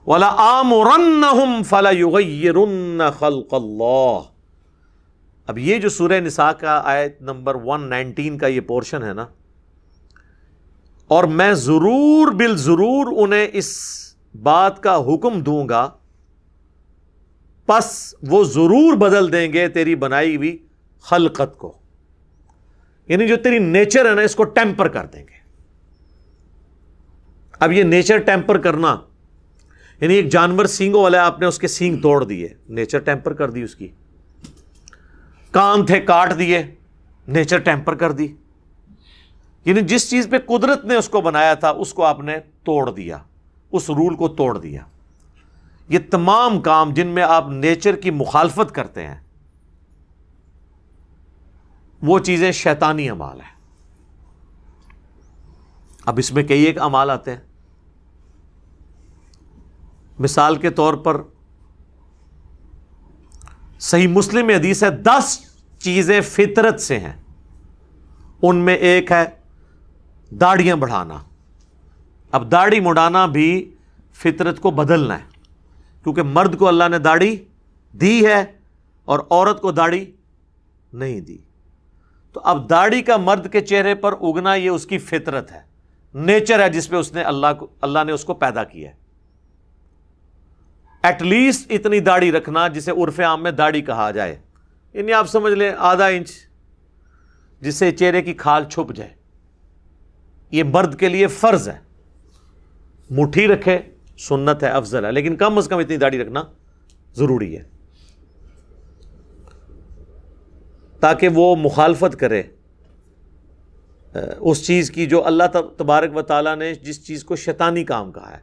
وَلَآمُرَنَّهُمْ فَلَيُغَيِّرُنَّ خَلْقَ اللَّهِ. اب یہ جو سورہ نساء کا آیت نمبر 119 کا یہ پورشن ہے نا، اور میں ضرور بالضرور انہیں اس بات کا حکم دوں گا، پس وہ ضرور بدل دیں گے تیری بنائی ہوئی خلقت کو، یعنی جو تیری نیچر ہے نا اس کو ٹیمپر کر دیں گے. اب یہ نیچر ٹیمپر کرنا یعنی ایک جانور سینگوں والا ہے، آپ نے اس کے سینگ توڑ دیے، نیچر ٹیمپر کر دی اس کی. کان تھے کاٹ دیے، نیچر ٹیمپر کر دی. یعنی جس چیز پہ قدرت نے اس کو بنایا تھا اس کو آپ نے توڑ دیا، اس رول کو توڑ دیا. یہ تمام کام جن میں آپ نیچر کی مخالفت کرتے ہیں وہ چیزیں شیطانی اعمال ہیں. اب اس میں کئی ایک اعمال آتے ہیں. مثال کے طور پر صحیح مسلم میں حدیث ہے 10 چیزیں فطرت سے ہیں، ان میں ایک ہے داڑیاں بڑھانا. اب داڑھی مڈانا بھی فطرت کو بدلنا ہے، کیونکہ مرد کو اللہ نے داڑھی دی ہے اور عورت کو داڑھی نہیں دی. تو اب داڑھی کا مرد کے چہرے پر اگنا یہ اس کی فطرت ہے، نیچر ہے جس پہ اس نے اللہ نے اس کو پیدا کیا ہے. ایٹ لیسٹ اتنی داڑھی رکھنا جسے عرف عام میں داڑھی کہا جائے، یعنی آپ سمجھ لیں آدھا انچ، جس سے چہرے کی کھال چھپ جائے. یہ مرد کے لیے فرض ہے. مٹھی رکھے سنت ہے، افضل ہے، لیکن کم از کم اتنی داڑھی رکھنا ضروری ہے تاکہ وہ مخالفت کرے اس چیز کی جو اللہ تبارک و تعالیٰ نے جس چیز کو شیطانی کام کہا ہے،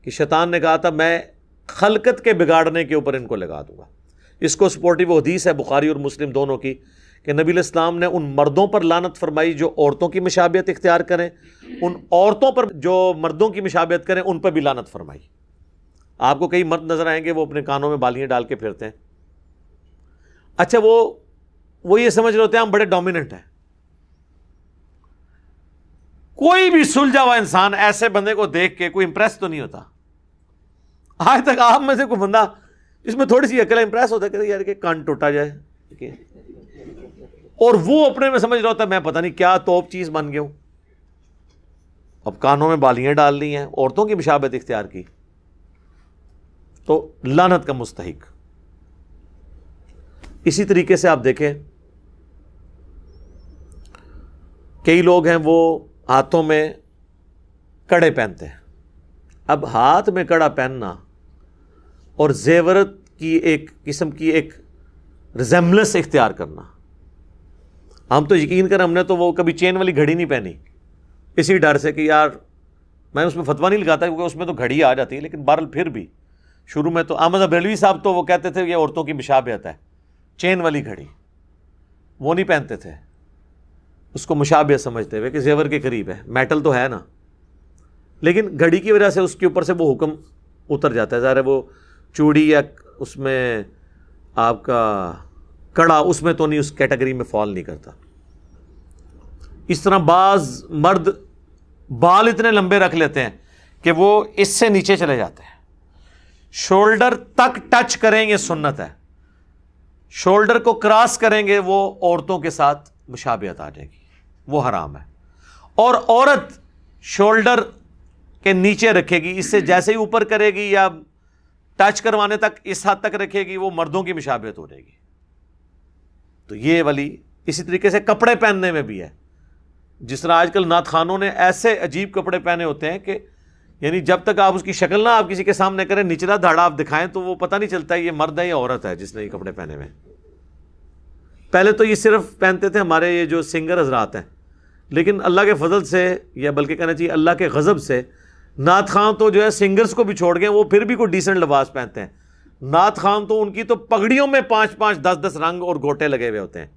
کہ شیطان نے کہا تھا میں خلقت کے بگاڑنے کے اوپر ان کو لگا دوں گا. اس کو سپورٹیو حدیث ہے بخاری اور مسلم دونوں کی کہ نبی علیہ السلام نے ان مردوں پر لعنت فرمائی جو عورتوں کی مشابہت اختیار کریں، ان عورتوں پر جو مردوں کی مشابہت کریں ان پر بھی لعنت فرمائی. آپ کو کئی مرد نظر آئیں گے وہ اپنے کانوں میں بالیاں ڈال کے پھرتے ہیں. اچھا وہ یہ سمجھ رہے ہوتے ہیں ہم بڑے ڈومیننٹ ہیں. کوئی بھی سلجھا ہوا انسان ایسے بندے کو دیکھ کے کوئی امپریس تو نہیں ہوتا. آج تک آپ میں سے کوئی بندہ اس میں تھوڑی سی عقل امپریس ہوتا ہے کہ یار کہ کان ٹوٹا جائے، اور وہ اپنے میں سمجھ رہا ہوتا ہے میں پتہ نہیں کیا توپ چیز بن گیا ہوں. اب کانوں میں بالیاں ڈال لی ہیں، عورتوں کی مشابہت اختیار کی، تو لعنت کا مستحق. اسی طریقے سے آپ دیکھیں کئی لوگ ہیں وہ ہاتھوں میں کڑے پہنتے ہیں. اب ہاتھ میں کڑا پہننا اور زیورت کی ایک قسم کی ایک ریزمبلنس اختیار کرنا، ہم تو یقین کر ہم نے تو وہ کبھی چین والی گھڑی نہیں پہنی اسی ڈر سے کہ یار میں اس میں فتویٰ نہیں لگاتا کیونکہ اس میں تو گھڑی آ جاتی ہے، لیکن بہرحال پھر بھی شروع میں تو احمد بریلوی صاحب تو وہ کہتے تھے یہ عورتوں کی مشابہت ہے، چین والی گھڑی وہ نہیں پہنتے تھے، اس کو مشابہت سمجھتے ہوئے کہ زیور کے قریب ہے، میٹل تو ہے نا، لیکن گھڑی کی وجہ سے اس کے اوپر سے وہ حکم اتر جاتا ہے. ظاہر ہے وہ چوڑی یا اس میں آپ کا کڑا اس میں تو نہیں، اس کیٹیگری میں فال نہیں کرتا. اس طرح بعض مرد بال اتنے لمبے رکھ لیتے ہیں کہ وہ اس سے نیچے چلے جاتے ہیں، شولڈر تک ٹچ کریں گے سنت ہے، شولڈر کو کراس کریں گے وہ عورتوں کے ساتھ مشابہت آ جائے گی، وہ حرام ہے. اور عورت شولڈر کے نیچے رکھے گی، اس سے جیسے ہی اوپر کرے گی یا ٹچ کروانے تک اس حد تک رکھے گی وہ مردوں کی مشابہت ہو جائے گی. تو یہ والی اسی طریقے سے کپڑے پہننے میں بھی ہے. جس طرح آج کل نعت خوانوں نے ایسے عجیب کپڑے پہنے ہوتے ہیں کہ یعنی جب تک آپ اس کی شکل نہ آپ کسی کے سامنے کریں، نچلا دھاڑا آپ دکھائیں تو وہ پتہ نہیں چلتا یہ مرد ہے یا عورت ہے جس نے یہ کپڑے پہنے ہوئے. پہلے تو یہ صرف پہنتے تھے ہمارے یہ جو سنگر حضرات ہیں، لیکن اللہ کے فضل سے یا بلکہ کہنا چاہیے اللہ کے غضب سے نعت خواں تو جو ہے سنگرز کو بھی چھوڑ گئے، وہ پھر بھی کوئی ڈیسنٹ لباس پہنتے ہیں. نعت خواں تو ان کی تو پگڑیوں میں 5-5 10-10 رنگ اور گوٹے لگے ہوئے ہوتے ہیں،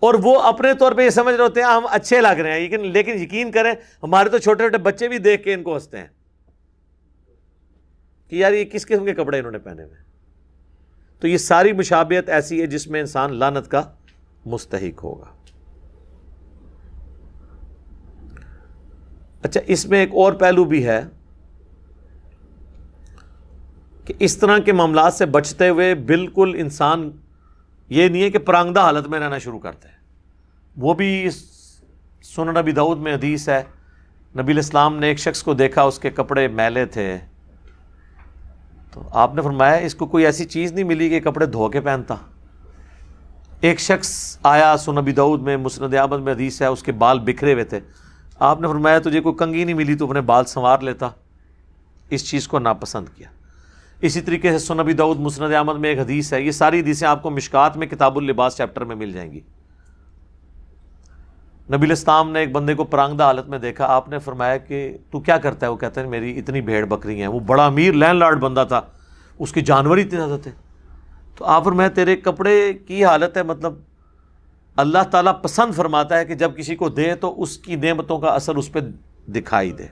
اور وہ اپنے طور پہ یہ سمجھ رہے ہوتے ہیں ہم اچھے لگ رہے ہیں، لیکن یقین کریں ہمارے تو چھوٹے چھوٹے بچے بھی دیکھ کے ان کو ہنستے ہیں کہ یار یہ کس قسم کے کپڑے انہوں نے پہنے ہوئے. تو یہ ساری مشابہت ایسی ہے جس میں انسان لعنت کا مستحق ہوگا. اچھا اس میں ایک اور پہلو بھی ہے کہ اس طرح کے معاملات سے بچتے ہوئے بالکل انسان یہ نہیں ہے کہ پرانگدہ حالت میں رہنا شروع کرتے ہیں. وہ بھی سنن نبی داؤد میں حدیث ہے، نبی الاسلام نے ایک شخص کو دیکھا، اس کے کپڑے میلے تھے، تو آپ نے فرمایا اس کو کوئی ایسی چیز نہیں ملی کہ کپڑے دھو کے پہنتا. ایک شخص آیا، سنن نبی داؤد میں مسند احمد میں حدیث ہے، اس کے بال بکھرے ہوئے تھے. آپ نے فرمایا تجھے کوئی کنگھی نہیں ملی تو اپنے بال سنوار لیتا. اس چیز کو ناپسند کیا. اسی طریقے سے سنن نبی داؤد مسند احمد میں ایک حدیث ہے، یہ ساری حدیثیں آپ کو مشکات میں کتاب اللباس چیپٹر میں مل جائیں گی. نبی الاسلام نے ایک بندے کو پرانگدہ حالت میں دیکھا. آپ نے فرمایا کہ تو کیا کرتا ہے؟ وہ کہتا ہے میری اتنی بھیڑ بکری ہیں. وہ بڑا امیر لینڈ لارڈ بندہ تھا، اس کے جانور ہی اتنے زیادہ تھے. تو آپ فرمایا تیرے کپڑے کی حالت ہے، مطلب اللہ تعالیٰ پسند فرماتا ہے کہ جب کسی کو دے تو اس کی نعمتوں کا اثر اس پہ دکھائی دے،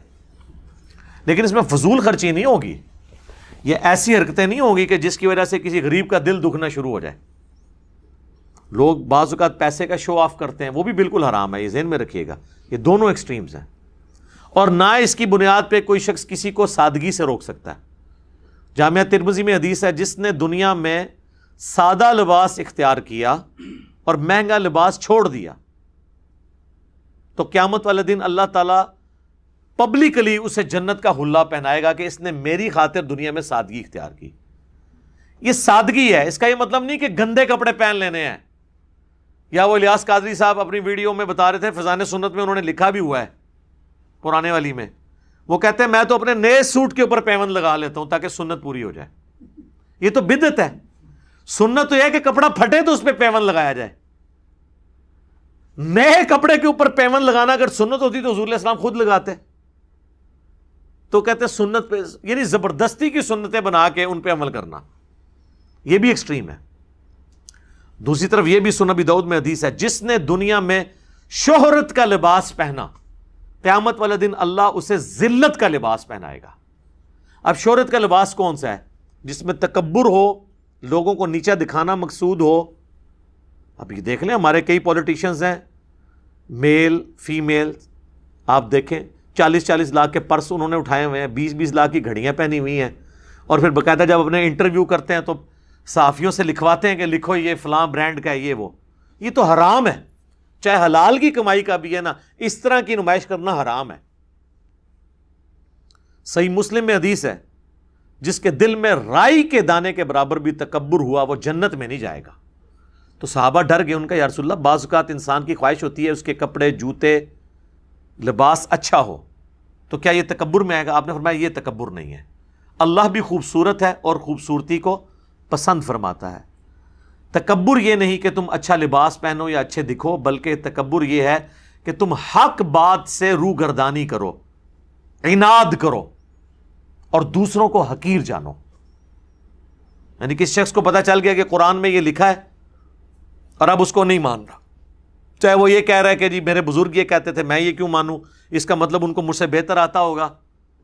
لیکن اس میں فضول خرچی نہیں ہوگی، یہ ایسی حرکتیں نہیں ہوگی کہ جس کی وجہ سے کسی غریب کا دل دکھنا شروع ہو جائے. لوگ بعض اوقات پیسے کا شو آف کرتے ہیں، وہ بھی بالکل حرام ہے، یہ ذہن میں رکھیے گا. یہ دونوں ایکسٹریمز ہیں، اور نہ اس کی بنیاد پہ کوئی شخص کسی کو سادگی سے روک سکتا ہے. جامعہ ترمذی میں حدیث ہے، جس نے دنیا میں سادہ لباس اختیار کیا اور مہنگا لباس چھوڑ دیا تو قیامت والے دن اللہ تعالیٰ پبلکلی اسے جنت کا حلہ پہنائے گا کہ اس نے میری خاطر دنیا میں سادگی اختیار کی. یہ سادگی ہے، اس کا یہ مطلب نہیں کہ گندے کپڑے پہن لینے ہیں. یا وہ الیاس قادری صاحب اپنی ویڈیو میں بتا رہے تھے، فیضان سنت میں انہوں نے لکھا بھی ہوا ہے پرانے والی میں، وہ کہتے ہیں میں تو اپنے نئے سوٹ کے اوپر پیوند لگا لیتا ہوں تاکہ سنت پوری ہو جائے. یہ تو بدعت ہے. سنت تو یہ ہے کہ کپڑا پھٹے تو اس پہ پیوند لگایا جائے. نئے کپڑے کے اوپر پیوند لگانا اگر سنت ہوتی تو حضور علیہ السلام خود لگاتے. تو کہتے ہیں سنت پہ، یعنی زبردستی کی سنتیں بنا کے ان پہ عمل کرنا، یہ بھی ایکسٹریم ہے. دوسری طرف یہ بھی سنن نبی داؤد میں حدیث ہے، جس نے دنیا میں شہرت کا لباس پہنا قیامت والے دن اللہ اسے ذلت کا لباس پہنائے گا. اب شہرت کا لباس کون سا ہے؟ جس میں تکبر ہو، لوگوں کو نیچا دکھانا مقصود ہو. اب یہ دیکھ لیں ہمارے کئی پولیٹیشنز ہیں، میل فیمیل، آپ دیکھیں 40-40 لاکھ کے پرس انہوں نے اٹھائے ہوئے ہیں، 20-20 لاکھ کی گھڑیاں پہنی ہوئی ہیں، اور پھر باقاعدہ جب اپنے انٹرویو کرتے ہیں تو صحافیوں سے لکھواتے ہیں کہ لکھو یہ فلاں برانڈ کا ہے، یہ وہ. یہ تو حرام ہے، چاہے حلال کی کمائی کا بھی ہے نا، اس طرح کی نمائش کرنا حرام ہے. صحیح مسلم میں حدیث ہے، جس کے دل میں رائی کے دانے کے برابر بھی تکبر ہوا وہ جنت میں نہیں جائے گا. تو صحابہ ڈر گئے، ان کا یا رسول اللہ بعض اوقات انسان کی خواہش ہوتی ہے اس کے کپڑے جوتے لباس اچھا ہو، تو کیا یہ تکبر میں آئے گا؟ آپ نے فرمایا یہ تکبر نہیں ہے. اللہ بھی خوبصورت ہے اور خوبصورتی کو پسند فرماتا ہے. تکبر یہ نہیں کہ تم اچھا لباس پہنو یا اچھے دکھو، بلکہ تکبر یہ ہے کہ تم حق بات سے روگردانی کرو، عناد کرو اور دوسروں کو حقیر جانو. یعنی کس شخص کو پتہ چل گیا کہ قرآن میں یہ لکھا ہے اور اب اس کو نہیں مان رہا، چاہے وہ یہ کہہ رہا ہے کہ جی میرے بزرگ یہ کہتے تھے میں یہ کیوں مانوں، اس کا مطلب ان کو مجھ سے بہتر آتا ہوگا.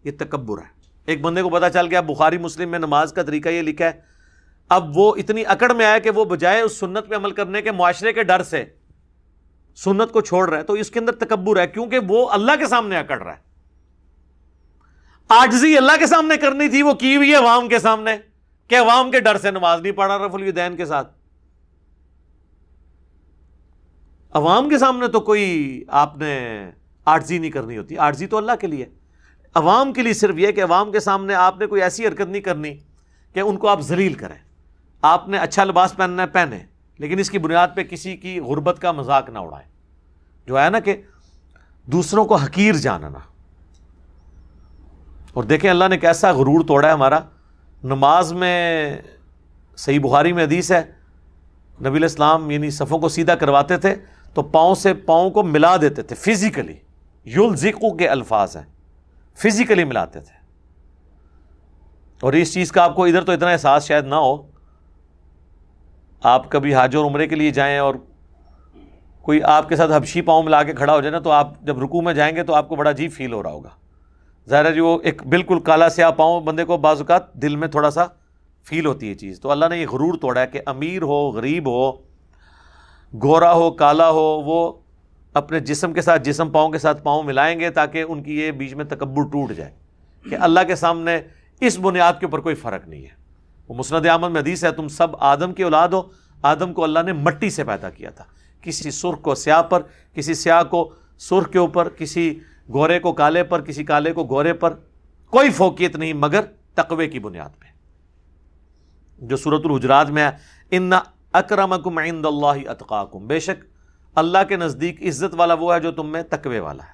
یہ تکبر ہے. ایک بندے کو پتہ چل گیا بخاری مسلم میں نماز کا طریقہ یہ لکھا ہے، اب وہ اتنی اکڑ میں آیا کہ وہ بجائے اس سنت پہ عمل کرنے کے معاشرے کے ڈر سے سنت کو چھوڑ رہا ہے، تو اس کے اندر تکبر ہے، کیونکہ وہ اللہ کے سامنے اکڑ رہا ہے. عاجزی اللہ کے سامنے کرنی تھی، وہ کی ہوئی ہے عوام کے سامنے، کہ عوام کے ڈر سے نماز نہیں پڑھا رفع الیدین کے ساتھ. عوام کے سامنے تو کوئی آپ نے عاجزی نہیں کرنی ہوتی، عاجزی تو اللہ کے لیے. عوام کے لیے صرف یہ کہ عوام کے سامنے آپ نے کوئی ایسی حرکت نہیں کرنی کہ ان کو آپ ذلیل کریں. آپ نے اچھا لباس پہننا ہے پہنے، لیکن اس کی بنیاد پہ کسی کی غربت کا مذاق نہ اڑائیں. جو ہے نا کہ دوسروں کو حقیر جاننا. اور دیکھیں اللہ نے کیسا غرور توڑا ہے ہمارا. نماز میں صحیح بخاری میں حدیث ہے، نبی علیہ السلام یعنی صفوں کو سیدھا کرواتے تھے تو پاؤں سے پاؤں کو ملا دیتے تھے فزیکلی. یلزقو کے الفاظ ہیں، فزیکلی ملاتے تھے. اور اس چیز کا آپ کو ادھر تو اتنا احساس شاید نہ ہو. آپ کبھی حج اور عمرے کے لیے جائیں اور کوئی آپ کے ساتھ حبشی پاؤں ملا کے کھڑا ہو جائے نا، تو آپ جب رکوع میں جائیں گے تو آپ کو بڑا عجیب فیل ہو رہا ہوگا. ظاہر ہے جو ایک بالکل کالا سیاہ پاؤں بندے کو بعض اوقات دل میں تھوڑا سا فیل ہوتی ہے چیز. تو اللہ نے یہ غرور توڑا ہے کہ امیر ہو غریب ہو، گورا ہو کالا ہو، وہ اپنے جسم کے ساتھ جسم، پاؤں کے ساتھ پاؤں ملائیں گے تاکہ ان کی یہ بیچ میں تکبر ٹوٹ جائے کہ اللہ کے سامنے اس بنیاد کے اوپر کوئی فرق نہیں ہے. وہ مسند احمد میں حدیث ہے تم سب آدم کی اولاد ہو، آدم کو اللہ نے مٹی سے پیدا کیا تھا، کسی سرخ کو سیاہ پر، کسی سیاہ کو سرخ کے اوپر، کسی گورے کو کالے پر، کسی کالے کو گورے پر، کوئی فوقیت نہیں مگر تقوی کی بنیاد پہ، جو سورۃ الحجرات میں ہے ان اکرمکم عند اللہ اتقاکم، بے شک اللہ کے نزدیک عزت والا وہ ہے جو تم میں تقوی والا ہے۔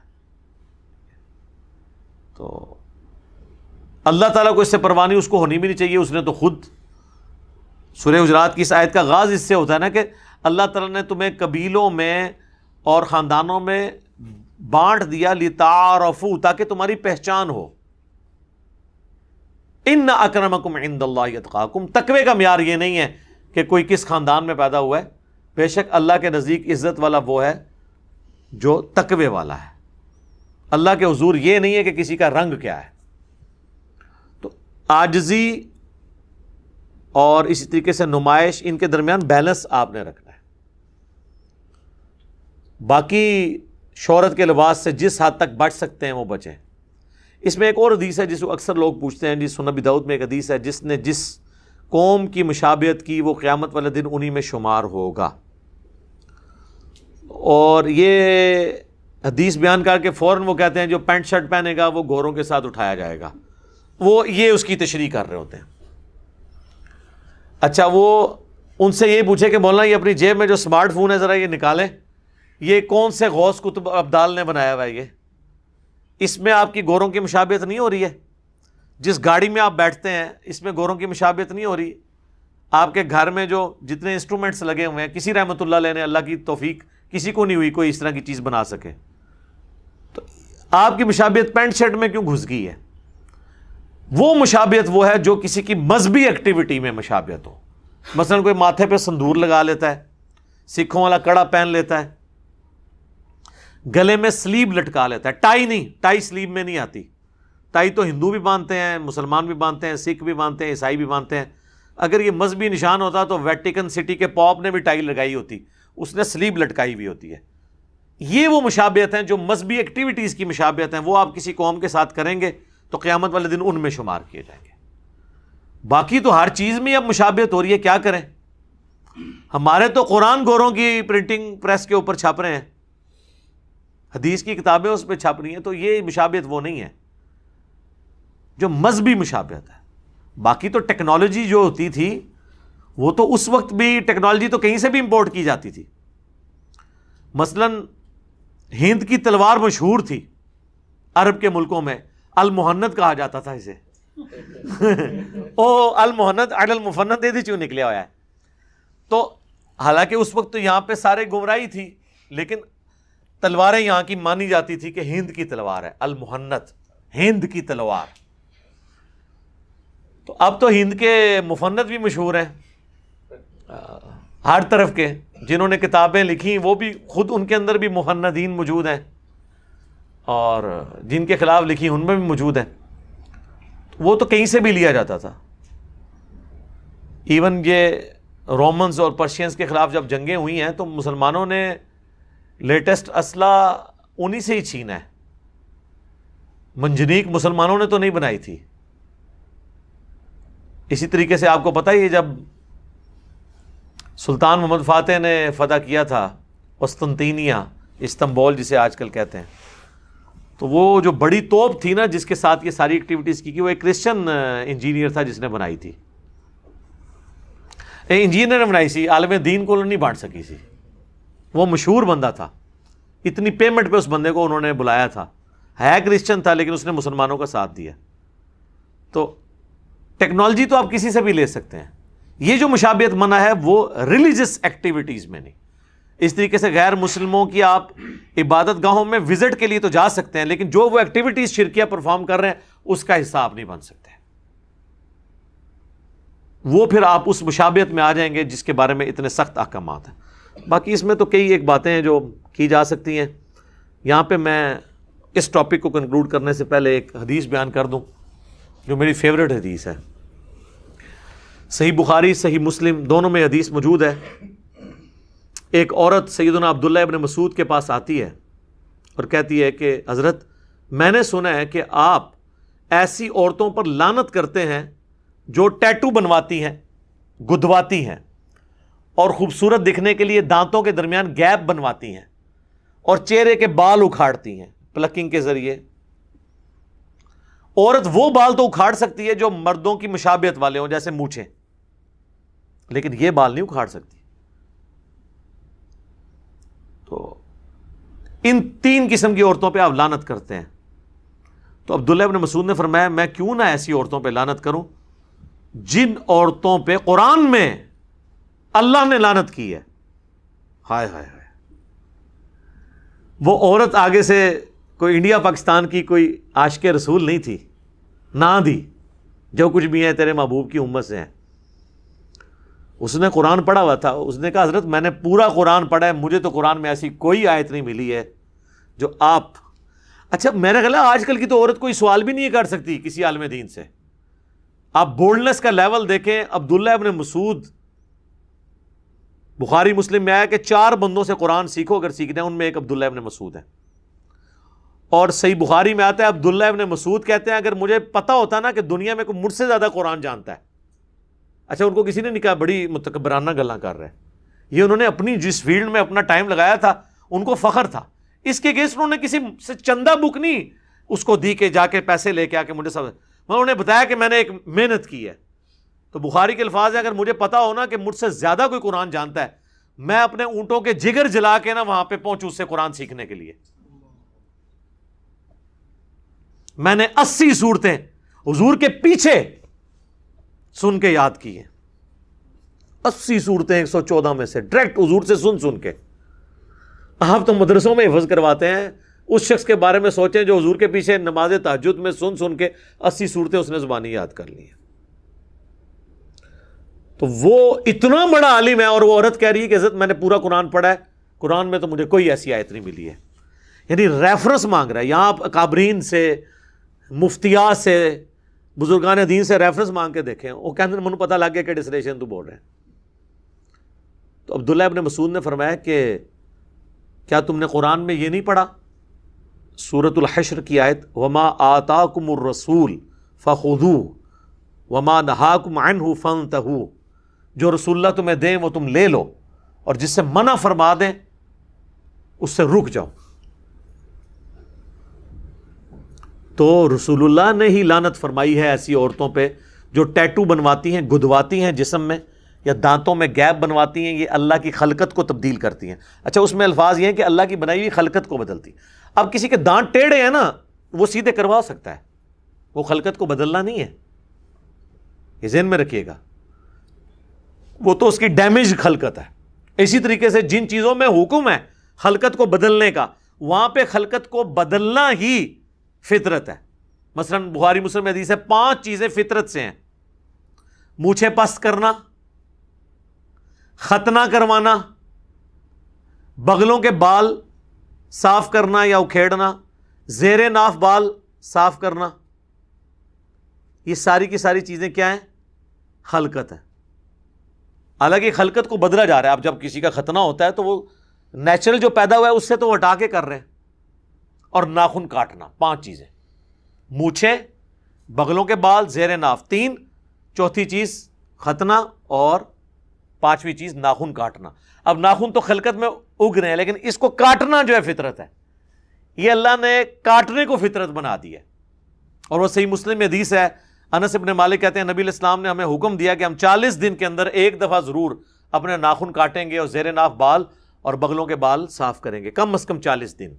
تو اللہ تعالیٰ کو اس سے پرواہ نہیں، اس کو ہونی بھی نہیں چاہیے، اس نے تو خود سورہ حجرات کی اس آیت کا آغاز اس سے ہوتا ہے نا کہ اللہ تعالیٰ نے تمہیں قبیلوں میں اور خاندانوں میں بانٹ دیا لتعارفوا، تاکہ تمہاری پہچان ہو۔ ان اکرمکم عند اللہ اتقاکم، تقوی کا معیار یہ نہیں ہے کہ کوئی کس خاندان میں پیدا ہوا ہے، بے شک اللہ کے نزدیک عزت والا وہ ہے جو تقوی والا ہے۔ اللہ کے حضور یہ نہیں ہے کہ کسی کا رنگ کیا ہے۔ تو عاجزی اور اسی طریقے سے نمائش، ان کے درمیان بیلنس آپ نے رکھنا ہے۔ باقی شہرت کے لباس سے جس حد تک بچ سکتے ہیں وہ بچیں۔ اس میں ایک اور حدیث ہے جس کو اکثر لوگ پوچھتے ہیں، جس سنن ابی داؤد میں ایک حدیث ہے، جس نے جس قوم کی مشابہت کی وہ قیامت والے دن انہی میں شمار ہوگا۔ اور یہ حدیث بیان کر کے فوراً وہ کہتے ہیں جو پینٹ شرٹ پہنے گا وہ گوروں کے ساتھ اٹھایا جائے گا، وہ یہ اس کی تشریح کر رہے ہوتے ہیں۔ اچھا، وہ ان سے یہ پوچھے کہ مولانا یہ اپنی جیب میں جو سمارٹ فون ہے ذرا یہ نکالیں، یہ کون سے غوث کتب ابدال نے بنایا ہوا ہے، یہ اس میں آپ کی گوروں کی مشابہت نہیں ہو رہی ہے؟ جس گاڑی میں آپ بیٹھتے ہیں اس میں گوروں کی مشابہت نہیں ہو رہی؟ آپ کے گھر میں جو جتنے انسٹرومنٹس لگے ہوئے ہیں، کسی رحمۃ اللہ علیہ نے، اللہ کی توفیق کسی کو نہیں ہوئی کوئی اس طرح کی چیز بنا سکے، تو آپ کی مشابہت پینٹ شرٹ میں کیوں گھس گئی ہے؟ وہ مشابہت وہ ہے جو کسی کی مذہبی ایکٹیویٹی میں مشابہت ہو، مثلا کوئی ماتھے پہ سندور لگا لیتا ہے، سکھوں والا کڑا پہن لیتا ہے، گلے میں سلیب لٹکا لیتا ہے، ٹائی نہیں، ٹائی سلیب میں نہیں آتی، ٹائی تو ہندو بھی باندھتے ہیں، مسلمان بھی باندھتے ہیں، سکھ بھی باندھتے ہیں، عیسائی بھی باندھتے ہیں۔ اگر یہ مذہبی نشان ہوتا تو ویٹیکن سٹی کے پاپ نے بھی ٹائی لگائی ہوتی، اس نے سلیب لٹکائی ہوئی ہوتی ہے۔ یہ وہ مشابہت ہیں جو مذہبی ایکٹیویٹیز کی مشابہت ہیں، وہ آپ کسی قوم کے ساتھ کریں گے تو قیامت والے دن ان میں شمار کیے جائیں گے۔ باقی تو ہر چیز میں اب مشابہت ہو رہی ہے، کیا کریں؟ ہمارے تو قرآن گوروں کی پرنٹنگ پریس کے اوپر چھپ رہے ہیں، حدیث کی کتابیں اس پہ چھپ رہی ہیں، تو یہ مشابہت وہ نہیں ہے جو مذہبی مشابہت ہے۔ باقی تو ٹیکنالوجی جو ہوتی تھی وہ تو اس وقت بھی ٹیکنالوجی تو کہیں سے بھی امپورٹ کی جاتی تھی۔ مثلا ہند کی تلوار مشہور تھی عرب کے ملکوں میں، المہند کہا جاتا تھا اسے او المہند علی المفند یہ کیوں نکلیا ہوا ہے؟ تو حالانکہ اس وقت تو یہاں پہ سارے گمراہی تھی، لیکن تلواریں یہاں کی مانی جاتی تھی کہ ہند کی تلوار ہے، المہند، ہند کی تلوار۔ تو اب تو ہند کے مفند بھی مشہور ہیں ہر طرف کے، جنہوں نے کتابیں لکھی وہ بھی خود ان کے اندر بھی مفندین موجود ہیں، اور جن کے خلاف لکھی ان میں بھی موجود ہیں۔ وہ تو کہیں سے بھی لیا جاتا تھا۔ ایون یہ رومنز اور پرشینز کے خلاف جب جنگیں ہوئی ہیں تو مسلمانوں نے لیٹسٹ اسلحہ انہی سے ہی چھینا ہے، منجنیق مسلمانوں نے تو نہیں بنائی تھی۔ اسی طریقے سے آپ کو پتہ ہی ہے جب سلطان محمد فاتح نے فتح کیا تھا قسطنطینیہ، استنبول جسے آج کل کہتے ہیں، تو وہ جو بڑی توپ تھی نا جس کے ساتھ یہ ساری ایکٹیویٹیز کی، وہ ایک کرسچن انجینئر تھا جس نے بنائی تھی، انجینئر نے بنائی سی، عالم دین کو نہیں بانٹ سکی سی، وہ مشہور بندہ تھا، اتنی پیمنٹ پہ اس بندے کو انہوں نے بلایا تھا، ہے کرسچن تھا لیکن اس نے مسلمانوں کا ساتھ دیا۔ تو ٹیکنالوجی تو آپ کسی سے بھی لے سکتے ہیں، یہ جو مشابہت منع ہے وہ ریلیجس ایکٹیویٹیز میں نہیں۔ اس طریقے سے غیر مسلموں کی آپ عبادت گاہوں میں وزٹ کے لیے تو جا سکتے ہیں، لیکن جو وہ ایکٹیویٹیز شرکیہ پرفارم کر رہے ہیں اس کا حصہ آپ نہیں بن سکتے، وہ پھر آپ اس مشابہت میں آ جائیں گے جس کے بارے میں اتنے سخت احکامات ہیں۔ باقی اس میں تو کئی ایک باتیں ہیں جو کی جا سکتی ہیں۔ یہاں پہ میں اس ٹاپک کو کنکلوڈ کرنے سے پہلے ایک حدیث بیان کر دوں جو میری فیوریٹ حدیث ہے۔ صحیح بخاری صحیح مسلم دونوں میں حدیث موجود ہے۔ ایک عورت سیدنا عبداللہ ابن مسعود کے پاس آتی ہے اور کہتی ہے کہ حضرت میں نے سنا ہے کہ آپ ایسی عورتوں پر لعنت کرتے ہیں جو ٹیٹو بنواتی ہیں، گدواتی ہیں، اور خوبصورت دکھنے کے لیے دانتوں کے درمیان گیپ بنواتی ہیں، اور چہرے کے بال اکھاڑتی ہیں پلکنگ کے ذریعے. عورت وہ بال تو اکھاڑ سکتی ہے جو مردوں کی مشابہت والے ہوں، جیسے مونچھیں، لیکن یہ بال نہیں اکھاڑ سکتی. تو ان 3 قسم کی عورتوں پہ آپ لعنت کرتے ہیں. تو عبداللہ ابن مسعود نے فرمایا میں کیوں نہ ایسی عورتوں پہ لعنت کروں جن عورتوں پہ قرآن میں اللہ نے لعنت کی ہے. ہائے ہائے ہائے. وہ عورت آگے سے کوئی انڈیا پاکستان کی کوئی عاشق رسول نہیں تھی، نہ دی جو کچھ بھی ہے تیرے محبوب کی امت سے ہیں. اس نے قرآن پڑھا ہوا تھا، اس نے کہا حضرت میں نے پورا قرآن پڑھا ہے، مجھے تو قرآن میں ایسی کوئی آیت نہیں ملی ہے جو آپ. اچھا میرا خیال ہے آج کل کی تو عورت کوئی سوال بھی نہیں کر سکتی کسی عالم دین سے. آپ بولڈنس کا لیول دیکھیں. عبداللہ ابن مسعود، بخاری مسلم میں آیا کہ 4 بندوں سے قرآن سیکھو اگر سیکھنا ہے، ان میں ایک عبداللہ ابن مسعود ہے. اور صحیح بخاری میں آتا ہے عبداللہ ابن مسعود کہتے ہیں اگر مجھے پتا ہوتا نا کہ دنیا میں کوئی مجھ سے زیادہ قرآن جانتا ہے. اچھا ان کو کسی نے نہیں کہا بڑی متکبرانہ گلاں کر رہے ہیں، یہ انہوں نے اپنی جس فیلڈ میں اپنا ٹائم لگایا تھا ان کو فخر تھا. اس کے اگینسٹ انہوں نے کسی سے چندہ بک نہیں اس کو دی کہ جا کے پیسے لے کے آ کے مجھے سب، انہوں نے بتایا کہ میں نے ایک محنت کی ہے. تو بخاری کے الفاظ ہیں اگر مجھے پتا ہو نا کہ مجھ سے زیادہ کوئی قرآن جانتا ہے، میں اپنے اونٹوں کے جگر جلا کے نا وہاں پہ پہنچوں اس سے قرآن سیکھنے کے لیے. میں نے 80 صورتیں حضور کے پیچھے سن کے یاد کی ہیں. 80 صورتیں 114 میں سے ڈائریکٹ حضور سے سن کے. آپ تو مدرسوں میں حفظ کرواتے ہیں. اس شخص کے بارے میں سوچیں جو حضور کے پیچھے نماز تہجد میں سن کے 80 صورتیں اس نے زبانی یاد کر لی ہیں. تو وہ اتنا بڑا عالم ہے اور وہ عورت کہہ رہی ہے کہ حضرت میں نے پورا قرآن پڑھا ہے، قرآن میں تو مجھے کوئی ایسی آیت نہیں ملی ہے. یعنی ریفرنس مانگ رہا ہے. یہاں آپ اکابرین سے، مفتیات سے، بزرگان دین سے ریفرنس مانگ کے دیکھیں، وہ کہتے ہیں مجھے پتہ لگ گیا کہ ڈسلیشن تو بول رہے ہیں. تو عبداللہ ابن مسعود نے فرمایا کہ کیا تم نے قرآن میں یہ نہیں پڑھا سورۃ الحشر کی آیت وما آتاکم الرسول فخذوہ وما نہاکم عنہ فانتہوا، جو رسول اللہ تمہیں دیں وہ تم لے لو اور جس سے منع فرما دیں اس سے رک جاؤ. تو رسول اللہ نے ہی لعنت فرمائی ہے ایسی عورتوں پہ جو ٹیٹو بنواتی ہیں، گدواتی ہیں جسم میں، یا دانتوں میں گیپ بنواتی ہیں. یہ اللہ کی خلقت کو تبدیل کرتی ہیں. اچھا اس میں الفاظ یہ ہیں کہ اللہ کی بنائی ہوئی خلقت کو بدلتی. اب کسی کے دانت ٹیڑھے ہیں نا وہ سیدھے کروا سکتا ہے، وہ خلقت کو بدلنا نہیں ہے، یہ ذہن میں رکھیے گا. وہ تو اس کی ڈیمیج خلقت ہے. اسی طریقے سے جن چیزوں میں حکم ہے خلقت کو بدلنے کا، وہاں پہ خلقت کو بدلنا ہی فطرت ہے. مثلا بخاری مسلم میں حدیث ہے 5 چیزیں فطرت سے ہیں: مونچھیں پست کرنا، ختنہ کروانا، بغلوں کے بال صاف کرنا یا اکھیڑنا، زیر ناف بال صاف کرنا. یہ ساری کی ساری چیزیں کیا ہیں؟ خلقت ہے. حالانکہ خلقت کو بدلا جا رہا ہے. اب جب کسی کا ختنہ ہوتا ہے تو وہ نیچرل جو پیدا ہوا ہے اس سے تو وہ ہٹا کے کر رہے ہیں. اور ناخن کاٹنا، 5 چیزیں: مونچھیں، بغلوں کے بال، زیر ناف 3، چوتھی چیز ختنہ، اور 5ویں چیز ناخن کاٹنا. اب ناخن تو خلقت میں اگ رہے ہیں لیکن اس کو کاٹنا جو ہے فطرت ہے. یہ اللہ نے کاٹنے کو فطرت بنا دی ہے. اور وہ صحیح مسلم میں حدیث ہے، انس ابن مالک کہتے ہیں نبی علیہ السلام نے ہمیں حکم دیا کہ ہم 40 دن کے اندر ایک دفعہ ضرور اپنے ناخن کاٹیں گے اور زیر ناف بال اور بغلوں کے بال صاف کریں گے، کم از کم 40 دن،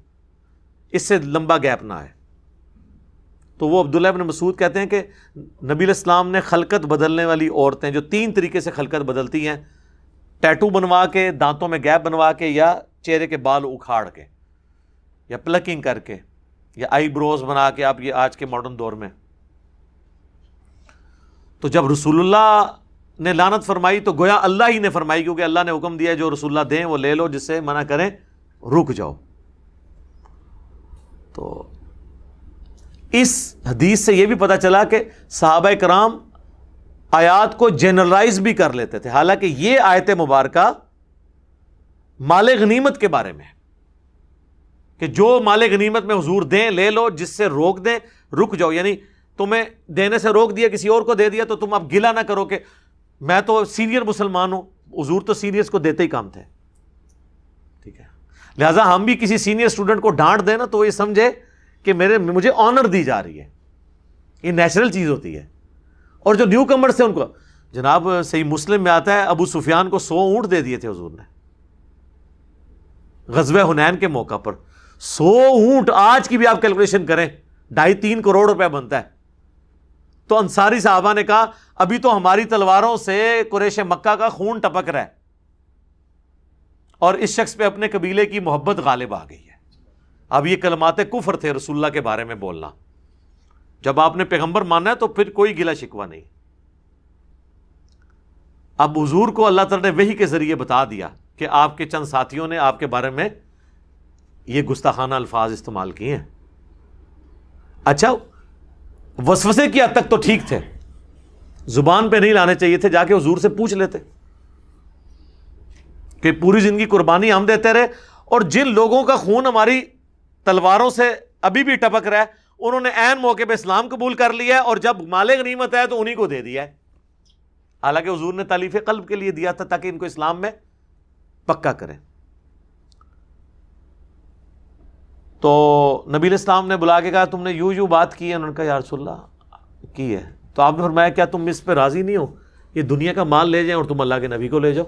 اس سے لمبا گیپ نہ آئے. تو وہ عبداللہ ابن مسعود کہتے ہیں کہ نبی علیہ السلام نے خلقت بدلنے والی عورتیں جو 3 طریقے سے خلقت بدلتی ہیں، ٹیٹو بنوا کے، دانتوں میں گیپ بنوا کے، یا چہرے کے بال اکھاڑ کے، یا پلکنگ کر کے، یا آئی بروز بنا کے، آپ یہ آج کے ماڈرن دور میں. تو جب رسول اللہ نے لعنت فرمائی تو گویا اللہ ہی نے فرمائی، کیونکہ اللہ نے حکم دیا جو رسول اللہ دیں وہ لے لو، جس سے منع کریں رک جاؤ. تو اس حدیث سے یہ بھی پتہ چلا کہ صحابہ کرام آیات کو جنرلائز بھی کر لیتے تھے. حالانکہ یہ آیت مبارکہ مال غنیمت کے بارے میں ہے کہ جو مال غنیمت میں حضور دیں لے لو، جس سے روک دیں رک جاؤ. یعنی تمہیں دینے سے روک دیا, کسی اور کو دے دیا, تو تم اب گلہ نہ کرو کہ میں تو سینئر مسلمان ہوں. حضور تو سینئرز کو دیتے ہی کام تھے, ٹھیک ہے. لہٰذا ہم بھی کسی سینئر اسٹوڈنٹ کو ڈانٹ دیں نا تو وہ یہ سمجھے کہ مجھے آنر دی جا رہی ہے. یہ نیچرل چیز ہوتی ہے. اور جو نیو کمرز تھے ان کو, جناب صحیح مسلم میں آتا ہے ابو سفیان کو 100 اونٹ دے دیے تھے حضور نے غزوہ حنین کے موقع پر. 100 اونٹ آج کی بھی آپ کیلکولیشن کریں 2.5-3 کروڑ روپے بنتا ہے. تو انصاری صحابہ نے کہا ابھی تو ہماری تلواروں سے قریش مکہ کا خون ٹپک رہا ہے, اور اس شخص پہ اپنے قبیلے کی محبت غالب آ گئی ہے. اب یہ کلمات کفر تھے رسول اللہ کے بارے میں بولنا. جب آپ نے پیغمبر مانا ہے تو پھر کوئی گلہ شکوہ نہیں. اب حضور کو اللہ تعالیٰ نے وحی کے ذریعے بتا دیا کہ آپ کے چند ساتھیوں نے آپ کے بارے میں یہ گستاخانہ الفاظ استعمال کیے ہیں. اچھا وسوسے کی حد تک تو ٹھیک تھے, زبان پہ نہیں لانے چاہیے تھے, جا کے حضور سے پوچھ لیتے کہ پوری زندگی قربانی ہم دیتے رہے, اور جن لوگوں کا خون ہماری تلواروں سے ابھی بھی ٹپک رہا ہے انہوں نے عین موقع پہ اسلام قبول کر لیا ہے, اور جب مال غنیمت ہے تو انہی کو دے دیا ہے. حالانکہ حضور نے تالیف قلب کے لیے دیا تھا تاکہ ان کو اسلام میں پکا کریں. تو نبی علیہ السلام نے بلا کے کہا تم نے یوں بات کی ہے. انہوں نے کہا یا رسول اللہ کی ہے. تو آپ نے فرمایا کیا تم اس پہ راضی نہیں ہو, یہ دنیا کا مال لے جائیں اور تم اللہ کے نبی کو لے جاؤ.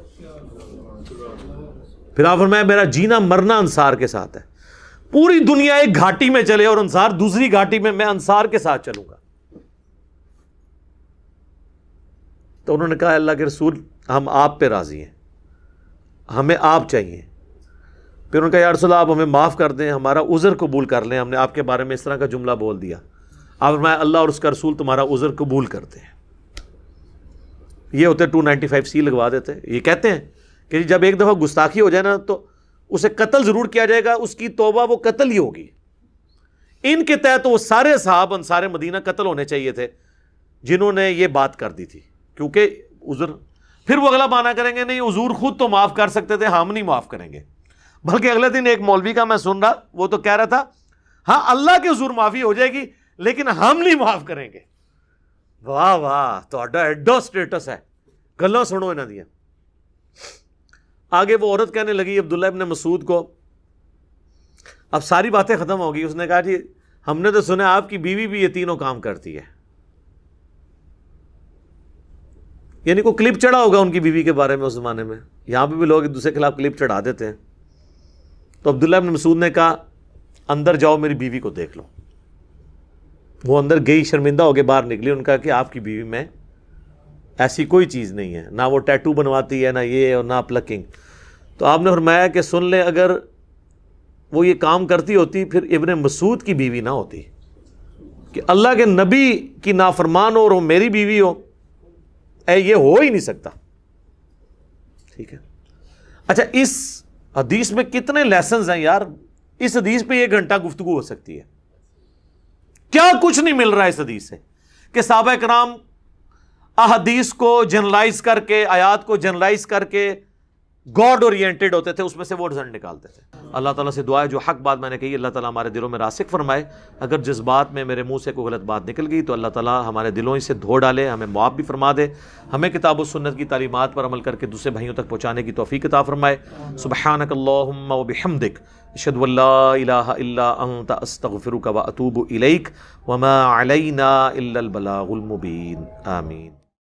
پھر آپ فرمایا میرا جینا مرنا انصار کے ساتھ ہے. پوری دنیا ایک گھاٹی میں چلے اور انصار دوسری گھاٹی میں انصار کے ساتھ چلوں گا. تو انہوں نے کہا اللہ کے رسول ہم آپ پہ راضی ہیں, ہمیں آپ چاہیے. پھر انہوں نے کہا یا رسول اللہ آپ ہمیں معاف کر دیں, ہمارا عذر قبول کر لیں, ہم نے آپ کے بارے میں اس طرح کا جملہ بول دیا. آپ فرمایا اللہ اور اس کا رسول تمہارا عذر قبول کرتے ہیں. یہ ہوتے 295C لگوا دیتے. یہ کہتے ہیں کہ جب ایک دفعہ گستاخی ہو جائے نا تو اسے قتل ضرور کیا جائے گا, اس کی توبہ وہ قتل ہی ہوگی. ان کے تحت وہ سارے صحابہ انصار مدینہ قتل ہونے چاہیے تھے جنہوں نے یہ بات کر دی تھی, کیونکہ عذر. پھر وہ اگلا بہانہ کریں گے نہیں حضور خود تو معاف کر سکتے تھے, ہم نہیں معاف کریں گے. بلکہ اگلے دن ایک مولوی کا میں سن رہا, وہ تو کہہ رہا تھا ہاں اللہ کے حضور معافی ہو جائے گی لیکن ہم نہیں معاف کریں گے. واہ واہ تہاڈا ایڈا سٹیٹس ہے, گلاں سنو انہاں دیاں. آگے وہ عورت کہنے لگی عبداللہ ابن مسعود کو, اب ساری باتیں ختم ہو گئی. اس نے کہا جی ہم نے تو سنا آپ کی بیوی بھی یہ تینوں کام کرتی ہے. یعنی کوئی کلپ چڑھا ہوگا ان کی بیوی کے بارے میں اس زمانے میں. یہاں پہ بھی لوگ ایک دوسرے کے خلاف کلپ چڑھا دیتے ہیں. تو عبداللہ ابن مسعود نے کہا اندر جاؤ میری بیوی کو دیکھ لو. وہ اندر گئی, شرمندہ ہو کے باہر نکلی. ان کا کہ آپ کی بیوی میں ایسی کوئی چیز نہیں ہے, نہ وہ ٹیٹو بنواتی ہے, نہ یہ, اور نہ پلکنگ. تو آپ نے فرمایا کہ سن لے اگر وہ یہ کام کرتی ہوتی پھر ابن مسعود کی بیوی نہ ہوتی, کہ اللہ کے نبی کی نافرمان ہو اور وہ میری بیوی ہو, یہ ہو ہی نہیں سکتا. ٹھیک ہے. اچھا اس حدیث میں کتنے لیسنز ہیں یار. اس حدیث پہ 1 گھنٹہ گفتگو ہو سکتی ہے. کیا کچھ نہیں مل رہا ہے اس حدیث سے, کہ صحابہ کرام احادیث کو جنرلائز کر کے, آیات کو جنرلائز کر کے گاڈ اورینٹڈ ہوتے تھے, اس میں سے وہ رزلٹ نکالتے تھے. اللہ تعالیٰ سے دعا ہے جو حق بات میں نے کہی اللہ تعالیٰ ہمارے دلوں میں راسخ فرمائے. اگر جس بات میں میرے منہ سے کوئی غلط بات نکل گئی تو اللہ تعالیٰ ہمارے دلوں سے دھو ڈالے, ہمیں معاف بھی فرما دے, ہمیں کتاب و سنت کی تعلیمات پر عمل کر کے دوسرے بھائیوں تک پہنچانے کی توفیق عطا فرمائے. سبحانک اللہم و بحمدک اشہد ان لا الہ الا انت استغفرک و اتوب الیک وما علینا الا البلاغ المبین. آمین.